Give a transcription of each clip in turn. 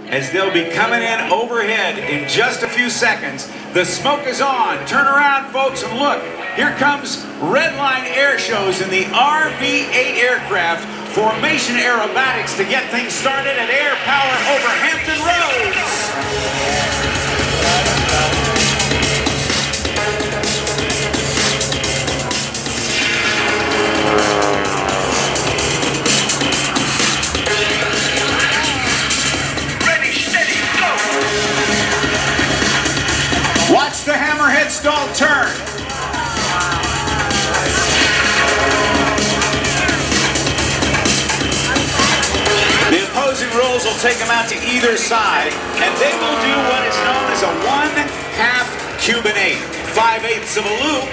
as they'll be coming in overhead in just a few seconds. The smoke is on. Turn around, folks, and look. Here comes Redline Airshows in the RV-8 aircraft. Formation Aerobatics to get things started at AirPower over Hampton Roads. Watch the Hammerhead stall turn. The opposing rolls will take them out to either side, and they will do what is known as a 1/2 Cuban 8, 5/8 of a loop,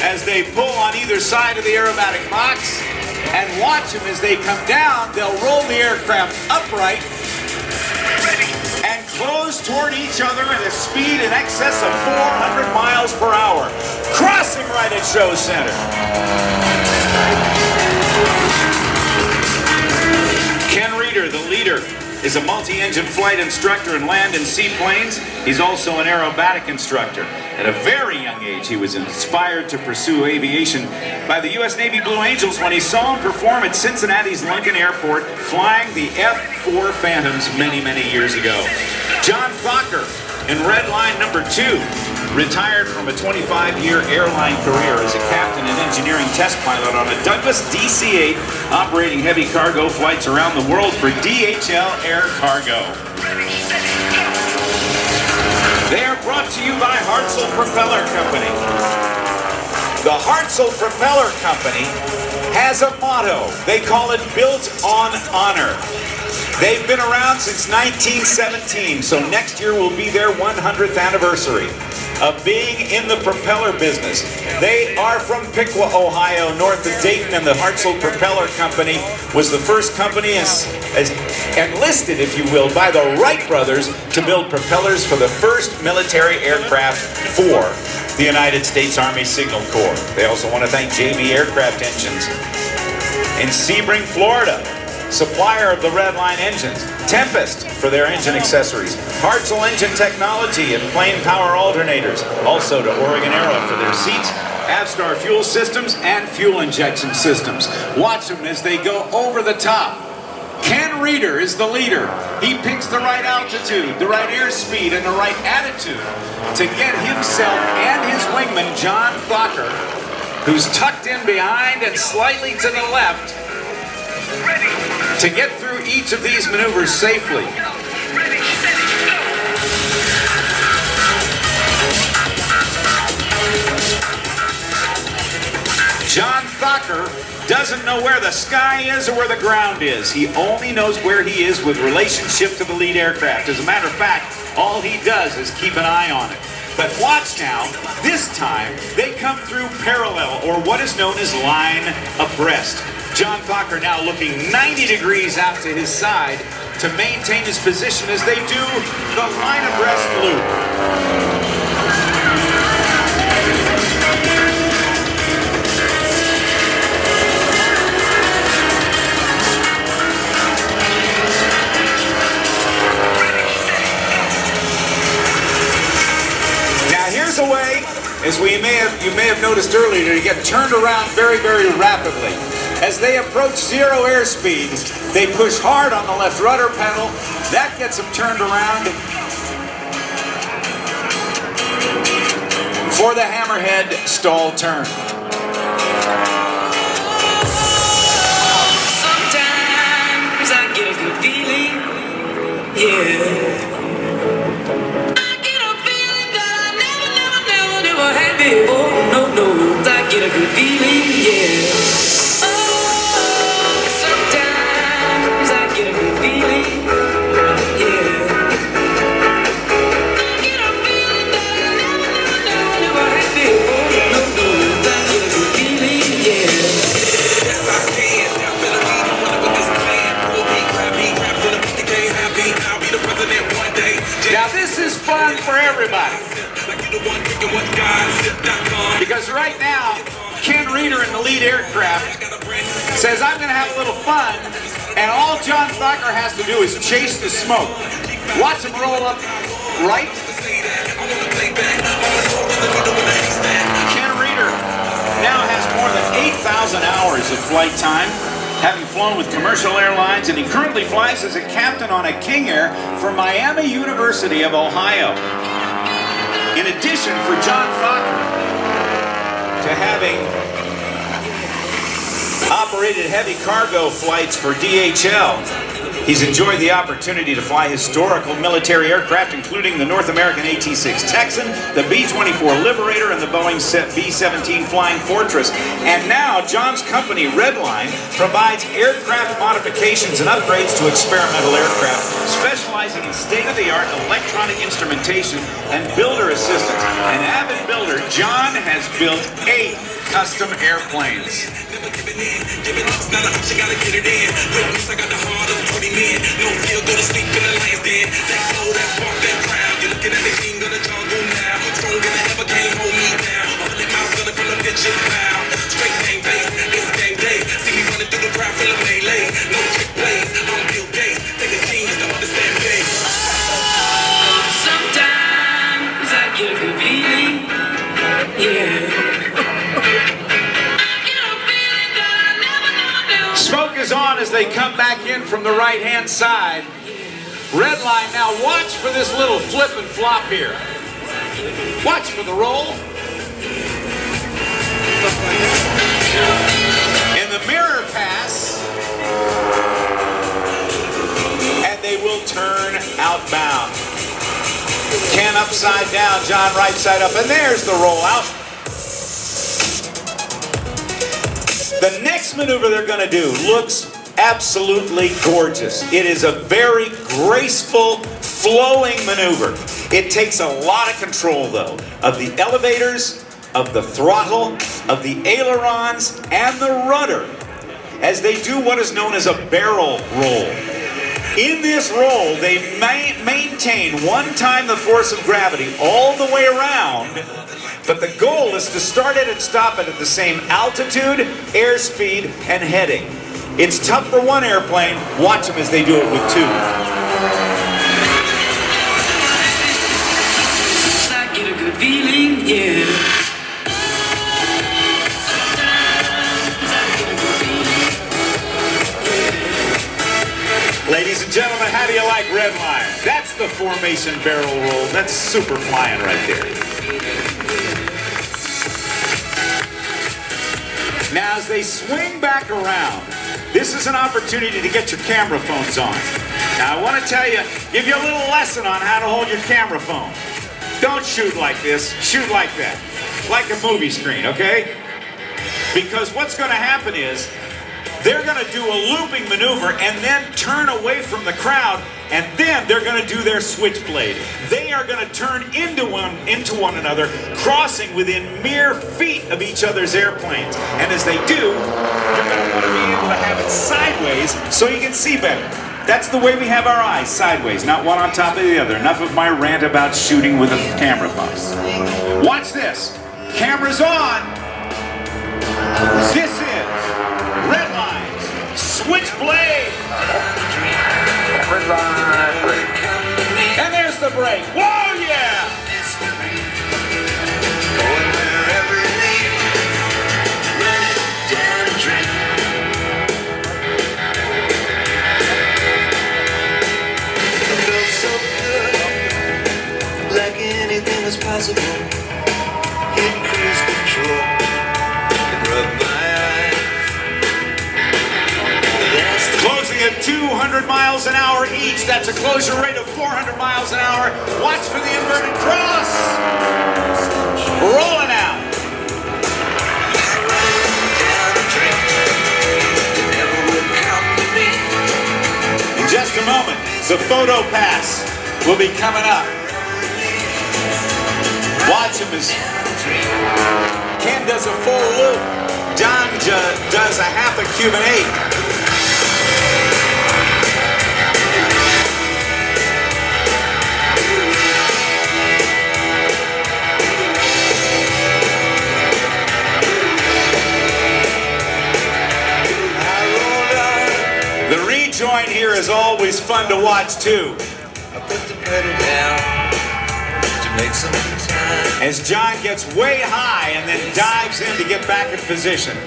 as they pull on either side of the aerobatic box. And watch them as they come down. They'll roll the aircraft upright and close toward each other at a speed in excess of 400 miles per hour, crossing right at show center. Ken Rieder, the leader, is a multi-engine flight instructor in land and seaplanes. He's also an aerobatic instructor. At a very young age, he was inspired to pursue aviation by the U.S. Navy Blue Angels when he saw him perform at Cincinnati's Lincoln Airport, flying the F-4 Phantoms many, many years ago. John Thocker, in Redline #2, retired from a 25-year airline career as a captain and engineering test pilot on a Douglas DC-8, operating heavy cargo flights around the world for DHL Air Cargo. They are brought to you by Hartzell Propeller Company. The Hartzell Propeller Company has a motto. They call it Built on Honor. They've been around since 1917, so next year will be their 100th anniversary of being in the propeller business. They are from Piqua, Ohio, north of Dayton, and the Hartzell Propeller Company was the first company as enlisted, if you will, by the Wright brothers to build propellers for the first military aircraft for the United States Army Signal Corps. They also want to thank JB Aircraft Engines in Sebring, Florida, supplier of the Redline engines, Tempest for their engine accessories, Hartzell Engine Technology and Plane Power alternators, also to Oregon Aero for their seats, Avstar fuel systems and fuel injection systems. Watch them as they go over the top. Ken Rieder is the leader. He picks the right altitude, the right airspeed, and the right attitude to get himself and his wingman, John Thocker, who's tucked in behind and slightly to the left, to get through each of these maneuvers safely. John Thocker doesn't know where the sky is or where the ground is. He only knows where he is with relationship to the lead aircraft. As a matter of fact, all he does is keep an eye on it. But watch now, this time they come through parallel, or what is known as line abreast. John Thocker now looking 90 degrees out to his side to maintain his position as they do the line abreast loop. Now here's a way, as you may have noticed earlier, to get turned around very, very rapidly. As they approach zero airspeed, they push hard on the left rudder pedal. That gets them turned around for the Hammerhead stall turn. Sometimes I get a good feeling, yeah. I get a feeling that I never had before. No, I get a good feeling, yeah. Now this is fun for everybody, because right now Ken Rieder in the lead aircraft says, I'm going to have a little fun, and all John Thocker has to do is chase the smoke. Watch him roll up right. Ken Rieder now has more than 8,000 hours of flight time, having flown with commercial airlines, and he currently flies as a captain on a King Air for Miami University of Ohio. In addition, for John Thocker to having operated heavy cargo flights for DHL, he's enjoyed the opportunity to fly historical military aircraft, including the North American AT-6 Texan, the B-24 Liberator, and the Boeing B-17 Flying Fortress. And now, John's company, Redline, provides aircraft modifications and upgrades to experimental aircraft, specializing in state-of-the-art electronic instrumentation and builder assistance. An avid builder, John has built 8 custom airplanes. No feel, go to sleep in the lion's den. That flow, that spark, that crowd. You're looking at the king of the jungle now. Stronger than ever, can't hold me down. 100 miles gunning from the bitches bow. Straight game face, it's game day. See me running through the crowd, feeling melee. No trick plays, I'm Bill Gates. Take a genius to understand bass. Sometimes I get a good feeling, yeah. Smoke is on as they come back in from the right-hand side. Redline, now watch for this little flip and flop here. Watch for the roll. In the mirror pass. And they will turn outbound. Ken upside down, John right side up, and there's the rollout. The next maneuver they're going to do looks absolutely gorgeous. It is a very graceful, flowing maneuver. It takes a lot of control, though, of the elevators, of the throttle, of the ailerons, and the rudder, as they do what is known as a barrel roll. In this roll, they maintain one time the force of gravity all the way around, but the goal is to start it and stop it at the same altitude, airspeed, and heading. It's tough for one airplane. Watch them as they do it with 2. I get a good feeling, yeah. Ladies and gentlemen, how do you like Redline? That's the formation barrel roll. That's super flying right there. Now, as they swing back around, this is an opportunity to get your camera phones on. Now, I want to tell you, give you a little lesson on how to hold your camera phone. Don't shoot like this, shoot like that. Like a movie screen, okay? Because what's going to happen is, they're going to do a looping maneuver and then turn away from the crowd, and then they're going to do their switchblade. They are going to turn into one another, crossing within mere feet of each other's airplanes. And as they do, you're going to want to be able to have it sideways so you can see better. That's the way we have our eyes, sideways, not one on top of the other. Enough of my rant about shooting with a camera phone. Watch this. Camera's on. This is Redline's Switchblade. And there's the break. Whoa, yeah! I felt so good, like anything was possible. Hit cruise control and rub my eyes. Closing at 200 miles an hour each. That's a closure rate of 400 miles an hour. Watch for the inverted cross. Rolling out. In just a moment, the photo pass will be coming up. Watch him as Ken does a full loop. John does a half a Cuban 8. The rejoin here is always fun to watch too. I put the pedal down to make some time. As John gets way high and then dives in to get back in position.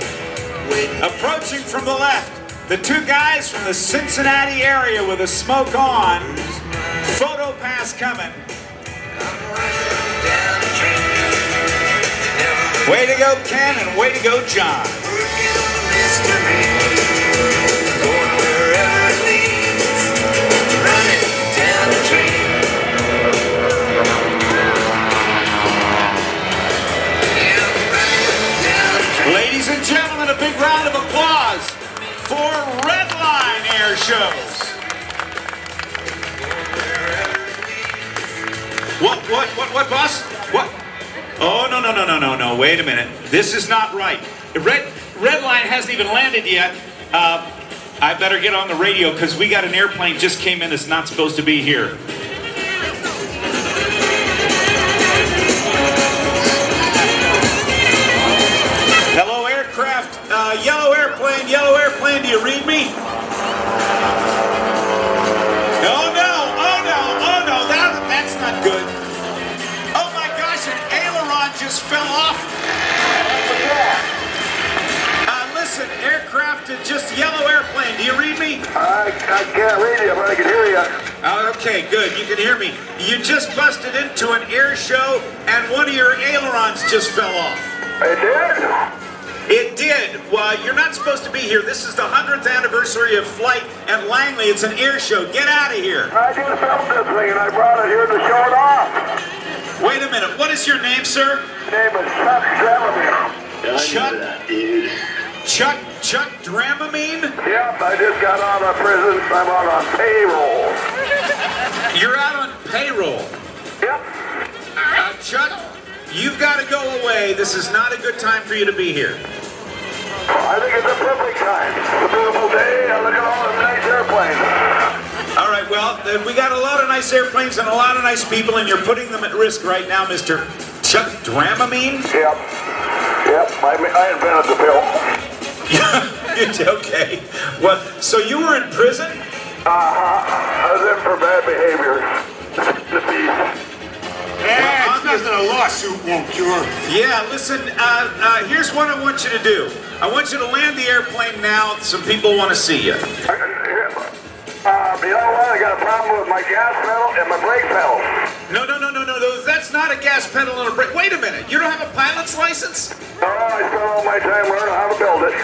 Approaching from the left, the two guys from the Cincinnati area with a smoke on. Photo pass coming. Way to go, Ken, and way to go, John. Going wherever it leads, running down the train. Ladies and gentlemen, a big round of applause for Redline Airshows. What, boss? What? Oh, no, wait a minute. This is not right. Redline hasn't even landed yet. I better get on the radio because we got an airplane just came in that's not supposed to be here. Hello, aircraft. Yellow airplane, do you read me? Oh no, that's not good. Oh my gosh, an aileron just fell off. Listen, aircraft, just yellow airplane, do you read me? I can't read you, but I can hear you. Okay, good, you can hear me. You just busted into an air show and one of your ailerons just fell off. It did? It did. Well, you're not supposed to be here. This is the 100th anniversary of flight at Langley. It's an air show. Get out of here. I just felt this thing and I brought it here to show it off. Wait a minute. What is your name, sir? My name is Chuck Dramamine. Chuck Dramamine? Yep, I just got out of prison. I'm out on payroll. You're out on payroll. Yep. Chuck, you've got to go away. This is not a good time for you to be here. I think it's a perfect time. It's a beautiful day. I look at all the nice airplanes. All right, well, we got a lot of nice airplanes and a lot of nice people, and you're putting them at risk right now, Mr. Chuck Dramamine? Yep. I invented the pill. Okay. Well, so you were in prison? I was in for bad behavior. It's nothing a lawsuit won't cure. Yeah, listen, here's what I want you to do. I want you to land the airplane now. Some people want to see you. You know what? I got a problem with my gas pedal and my brake pedal. No. That's not a gas pedal and a brake. Wait a minute. You don't have a pilot's license? Oh, I spent all my time learning how to build it.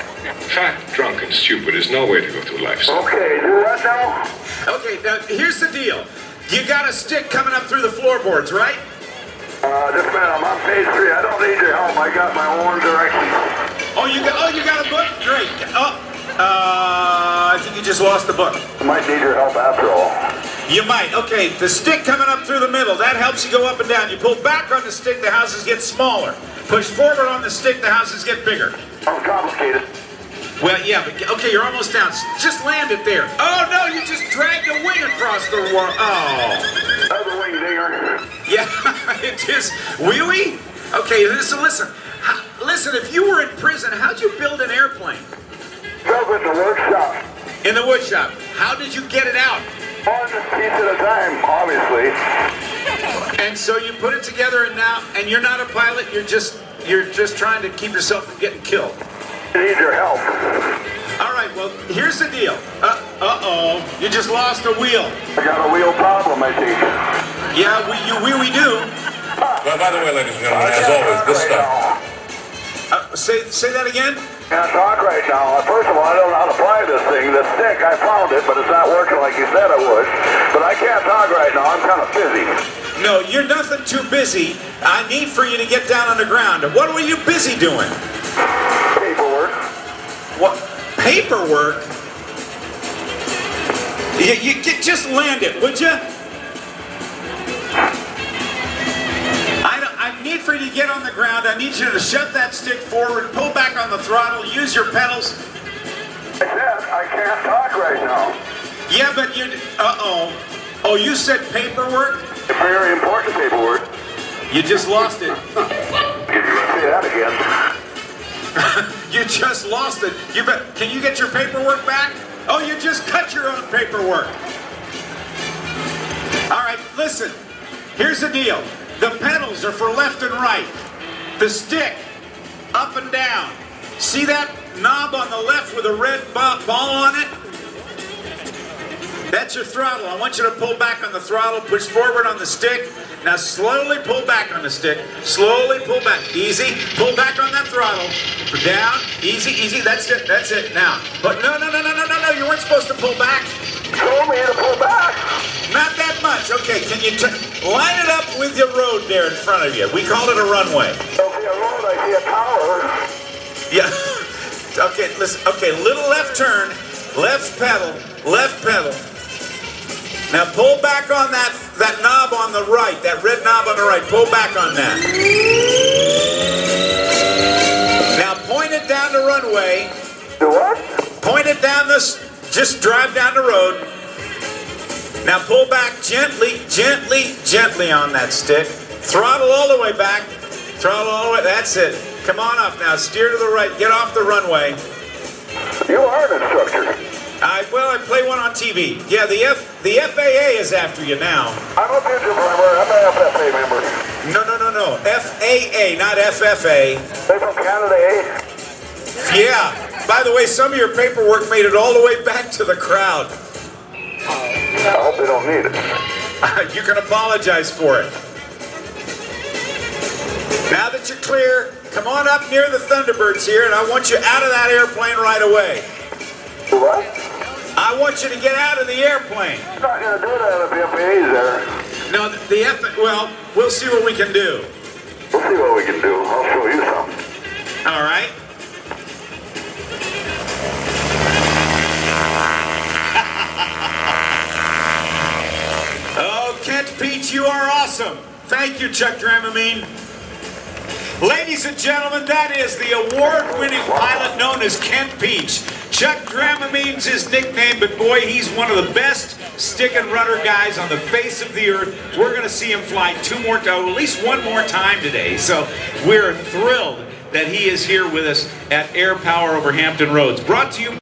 Fat, drunk, and stupid is no way to go through life. Okay, do what now? Okay, now here's the deal. You got a stick coming up through the floorboards, right? Just a minute, I'm on page 3. I don't need your help. I got my own directions. Oh, you got a book? Great. I think you just lost the book. I might need your help after all. You might. Okay, the stick coming up through the middle, that helps you go up and down. You pull back on the stick, the houses get smaller. Push forward on the stick, the houses get bigger. Sounds complicated. Well, yeah, but okay, you're almost down. Just land it there. Oh, no, you just dragged a wing across the wall. Oh. That's a wing dinger. Yeah, it is. Wee-wee? Okay, listen. Listen, if you were in prison, how'd you build an airplane? Built in the workshop. In the woodshop. How did you get it out? One piece at a time, obviously. And so you put it together and you're not a pilot, you're just trying to keep yourself from getting killed. I need your help. All right, well, here's the deal. Uh-oh, you just lost a wheel. I got a wheel problem, I think. Yeah, we do. Well, by the way, ladies and gentlemen, as always, this stuff. Say that again? Can't talk right now. First of all, I don't know how to apply this thing. The stick, I found it, but it's not working like you said it would. But I can't talk right now. I'm kind of busy. No, you're nothing too busy. I need for you to get down on the ground. What were you busy doing? Paperwork. What? Paperwork? You just land it, would you? I need for you to get on the ground. I need you to shove that stick forward, pull back on the throttle, use your pedals. I said I can't talk right now. Yeah, but you... Oh, you said paperwork? Very important paperwork. You just lost it. Say that again. You just lost it. Can you get your paperwork back? Oh, you just cut your own paperwork. All right, listen. Here's the deal. The pedals are for left and right. The stick, up and down. See that knob on the left with a red ball on it? That's your throttle. I want you to pull back on the throttle, push forward on the stick. Now slowly pull back on the stick. Slowly pull back. Easy. Pull back on that throttle. Down. Easy, easy. That's it. That's it. Now. But no. You weren't supposed to pull back. Told me to pull back. Not that much. Okay, can you line it up with your road there in front of you? We call it a runway. I don't see a road, I see a tower. Yeah. Okay, listen. Okay, little left turn. Left pedal. Left pedal. Now pull back on that knob on the right, that red knob on the right. Pull back on that. Now point it down the runway. Do what? Point it down this, just drive down the road. Now pull back gently, gently, gently on that stick. Throttle all the way back. Throttle all the way, that's it. Come on off now, steer to the right, get off the runway. You are an instructor. I play one on TV. Yeah, the FAA is after you now. I'm a future member. I'm an FFA member. No. FAA, not FFA. They from Canada, eh? Yeah. By the way, some of your paperwork made it all the way back to the crowd. I hope they don't need it. You can apologize for it. Now that you're clear, come on up near the Thunderbirds here, and I want you out of that airplane right away. Do what? I want you to get out of the airplane. I'm not going to do that if the FAA's there. No, well, we'll see what we can do. We'll see what we can do. I'll show you something. All right. Oh, Kent Pietsch, you are awesome. Thank you, Chuck Dramamine. Ladies and gentlemen, that is the award-winning pilot known as Kent Pietsch. Chuck Dramamine's his nickname, but boy, he's one of the best stick and rudder guys on the face of the earth. We're going to see him fly at least one more time today. So we're thrilled that he is here with us at AirPower over Hampton Roads. Brought to you